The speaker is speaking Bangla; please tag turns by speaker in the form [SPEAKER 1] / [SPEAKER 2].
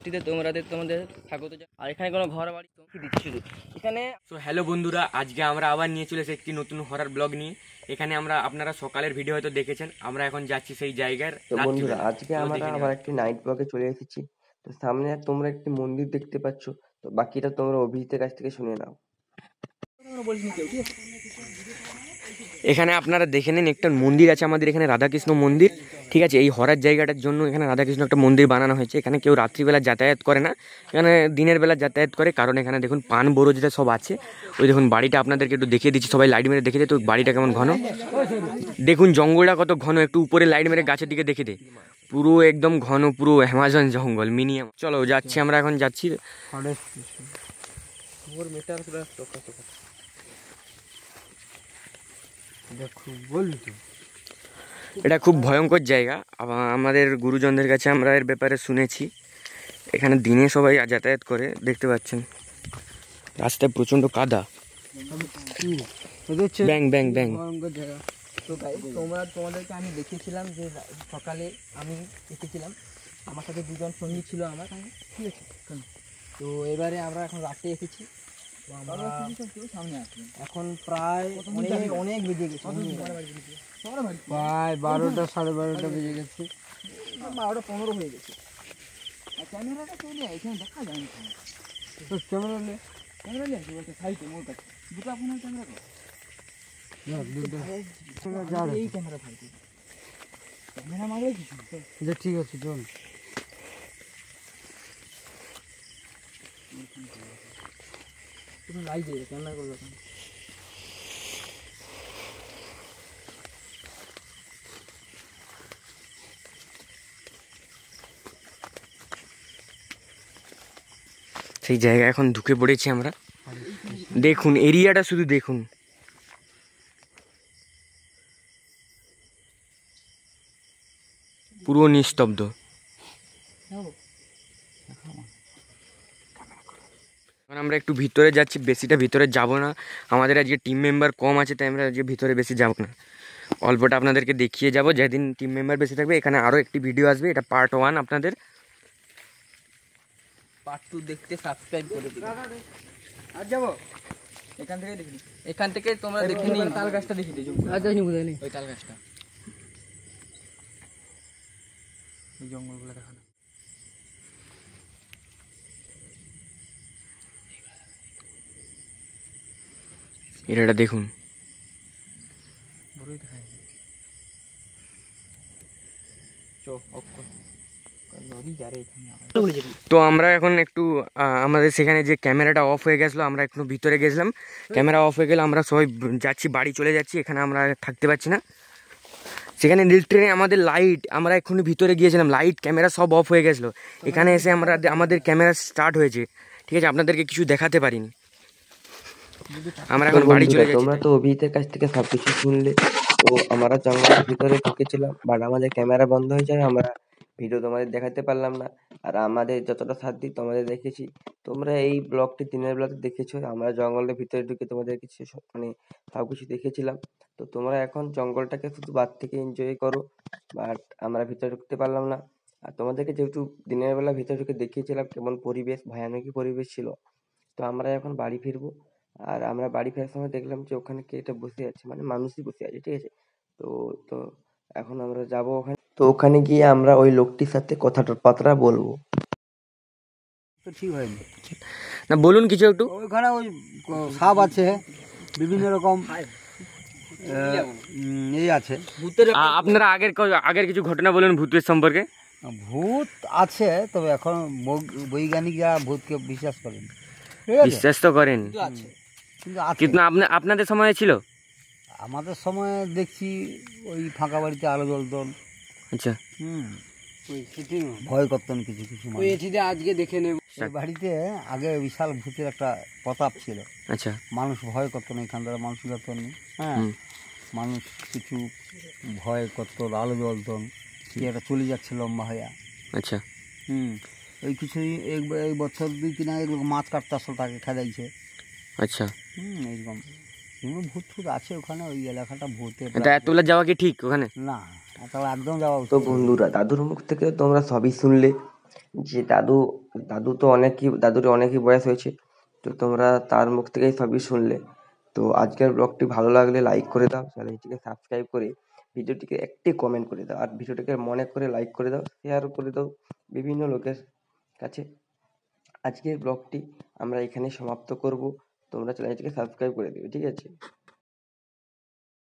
[SPEAKER 1] তোমাদের স্বাগত। আর এখানে কোনো ঘর বাড়ি দিচ্ছি শুধু এখানে। তো হ্যালো বন্ধুরা, আজকে আমরা আবার নিয়ে চলেছি একটি নতুন হরর ব্লগ নিয়ে। এখানে আপনারা সকালের ভিডিও হয়তো দেখেছেন, আমরা এখন যাচ্ছি সেই জায়গার।
[SPEAKER 2] তো বন্ধুরা, আজকে আমরা আবার একটি নাইট ব্লগে চলে এসেছি। তো সামনে তোমরা একটি মন্দির দেখতে পাচ্ছ, তো বাকিটা তোমরা অভিজিতের কাছ থেকে শুনে নাও।
[SPEAKER 1] এখানে আপনারা দেখে নিন, একটা মন্দির আছে আমাদের এখানে, রাধাকৃষ্ণ মন্দির। ঠিক আছে, এই হরার জায়গাটার জন্য এখানে রাধাকৃষ্ণ একটা মন্দির বানানো হয়েছে। এখানে কেউ রাত্রিবেলা যাতায়াত করে না, এখানে দিনের বেলা যাতায়াত করে। কারণ এখানে দেখুন পান বড় যেটা সব আছে। ওই দেখুন বাড়িটা আপনাদেরকে একটু দেখিয়ে দিচ্ছি, সবাই লাইট মেরে দেখে দে। তো বাড়িটা কেমন ঘন দেখুন, জঙ্গলটা কত ঘন। একটু উপরে লাইট মেরে গাছের দিকে দেখে দে, পুরো একদম ঘন, পুরো অ্যামাজন জঙ্গল মিনিয়াম। চলো যাচ্ছি, আমরা এখন যাচ্ছি। এটা খুব ভয়ঙ্কর জায়গা। আমাদের গুরুজনদের কাছে আমরা এর ব্যাপারে শুনেছি। এখানে দিনে সবাই যাতায়াত করে, দেখতে পাচ্ছেন রাস্তায় প্রচণ্ড কাদা। ব্যাং ব্যাং ব্যাং।
[SPEAKER 3] তো তোমাদেরকে আমি দেখিয়েছিলাম যে সকালে আমি দেখেছিলাম, আমার সাথে দুজন সঙ্গী ছিল আমার, ঠিক আছে। তো এবারে আমরা এখন রাতে এসেছি। তো আমরা সামনে আসি, এখন প্রায় অনেক বেজে গেছে, প্রায় 12টা সাড়ে 12টা বেজে গেছে, 12টা 15 হয়ে গেছে। আর ক্যামেরাটা চলে এখানে দেখা যায় না। ক্যামেরা নিয়ে বলছে সাইডে মোর কাছে দুটো আপনার ক্যামেরা এই ক্যামেরা ভাই ক্যামেরা মারবে কিছু। ঠিক আছে চল। তুমি লাইট দিয়ে ক্যামেরা করবে।
[SPEAKER 1] সেই জায়গায় এখন ঢুকে পড়েছি আমরা। দেখুন এরিয়াটা শুধু দেখুন, পুরো নিস্তব্ধ। এখন আমরা একটু ভিতরে যাচ্ছি, বেশিটা ভিতরে যাব না। আমাদের আজকে টিম মেম্বার কম আছে, তাই আমরা আজকে ভিতরে বেশি যাব না। অল্পটা আপনাদেরকে দেখিয়ে যাব। যেদিন টিম মেম্বার বেশি থাকবে, এখানে আরও একটি ভিডিও আসবে। এটা পার্ট 1, আপনাদের
[SPEAKER 3] পার্ট 2 দেখতে সাবস্ক্রাইব করে দিন। আর যাবো এখান থেকে তোমরা দেখে নিন, তাল গাছটা দেখি দিই। আচ্ছা বুঝাই নেই, ওই তাল গাছটা, এই জঙ্গলগুলো দেখানো।
[SPEAKER 1] এটা দেখুন। তো আমরা এখন একটু আমাদের সেখানে যে ক্যামেরাটা অফ হয়ে গেছিলো, আমরা একটু ভিতরে গেছিলাম। ক্যামেরা অফ হয়ে গেলে আমরা সবাই যাচ্ছি, বাড়ি চলে যাচ্ছি। এখানে আমরা থাকতে পারছি না। সেখানে নীল ট্রেনে আমাদের লাইট, আমরা এক্ষুনি ভিতরে গিয়েছিলাম, লাইট ক্যামেরা সব অফ হয়ে গেছিলো। এখানে এসে আমাদের ক্যামেরা স্টার্ট হয়েছে, ঠিক আছে। আপনাদেরকে কিছু দেখাতে পারিনি। আমরা এখন বাড়ি চলে যাচ্ছি।
[SPEAKER 2] তোমরা তো অভিজিতের কাছ থেকে সবকিছু শুনলে। তো আমরা জঙ্গলের ভিতরে ঢুকেছিলাম, বাট আমাদের ক্যামেরা বন্ধ হয়ে যায়, আমরা ভিডিও তোমাদের দেখাতে পারলাম না। আর আমাদের যতটা সাধ্য তোমাদের দেখেছি। তোমরা এই ব্লগটি দিনের বেলাতে দেখেছো, আমরা জঙ্গলের ভিতরে ঢুকে তোমাদের কিছু সবকিছু দেখেছিলাম। তো তোমরা এখন জঙ্গলটাকে শুধু বাদ থেকে এনজয় করো, বাট আমরা ভিতরে ঢুকতে পারলাম না। আর তোমাদেরকে যেহেতু দিনের বেলা ভিতরে ঢুকে দেখিয়েছিলাম কেমন পরিবেশ, ভয়ানকই পরিবেশ ছিল। তো আমরা এখন বাড়ি ফিরবো। আর আমরা বাড়ি ফেরার সময় দেখলাম যে ওখানে কে একটা বসে আছে, মানে মানুষই বসে আছে, ঠিক আছে। তো তো এখন আমরা যাবো ওখানে। তো ওখানে গিয়ে আমরা ওই লোকটির সাথে কথাটা বলবো।
[SPEAKER 3] তো ঠিক হয়নি
[SPEAKER 1] না, বলুন কিছু একটু।
[SPEAKER 3] ওইখানে ওই সাপ আছে, বিভিন্ন রকম এই আছে।
[SPEAKER 1] আপনারা আগের কিছু ঘটনা বলুন ভূতের সম্পর্কে।
[SPEAKER 3] ভূত আছে, তবে এখন বৈজ্ঞানিকরা ভূতকে বিশ্বাস করেন,
[SPEAKER 1] বিশ্বাস তো করেন, কিন্তু আপনাদের সময় ছিল?
[SPEAKER 3] আমাদের সময় দেখছি ওই ফাঁকা বাড়িতে আলো জ্বলতন।
[SPEAKER 1] আচ্ছা।
[SPEAKER 3] ভয় করতেন কিছু কিছু আজকে দেখে নেব। বাড়িতে আগে বিশাল ভূতের একটা প্রতাপ ছিল।
[SPEAKER 1] আচ্ছা।
[SPEAKER 3] মানুষ ভয় করতো না, এখান থেকে মানুষ যেতেন। হ্যাঁ, মানুষ কিছু ভয় করতো, আলো জ্বলতন, কি একটা চলে যাচ্ছে লম্বা হইয়া।
[SPEAKER 1] আচ্ছা।
[SPEAKER 3] ওই কিছুই এই বছর 2-3 আগে মাছ কাটতে আসল, তাকে খেদাইছে।
[SPEAKER 1] আচ্ছা।
[SPEAKER 3] এইরকম ভূত ফুত আছে ওখানে, ওই এলাকাটা ভূতের।
[SPEAKER 1] এতগুলো যাওয়া কি ঠিক ওখানে?
[SPEAKER 3] না, একদম যাওয়া।
[SPEAKER 2] তো বন্ধুরা, দাদুর মুখ থেকে তোমরা সবই শুনলে যে দাদু দাদুর অনেকই বয়স হয়েছে, তো তোমরা তার মুখ থেকেই সবই শুনলে। তো আজকের ব্লগটি ভালো লাগলে লাইক করে দাও, চ্যানেলটিকে সাবস্ক্রাইব করে ভিডিওটিকে একটি কমেন্ট করে দাও, আর ভিডিওটিকে মনে করে লাইক করে দাও, শেয়ার করে দাও বিভিন্ন লোকের কাছে। আজকের ব্লগটি আমরা এখানেই সমাপ্ত করব। তোমরা চ্যানেলটিকে সাবস্ক্রাইব করে দেবে, ঠিক আছে?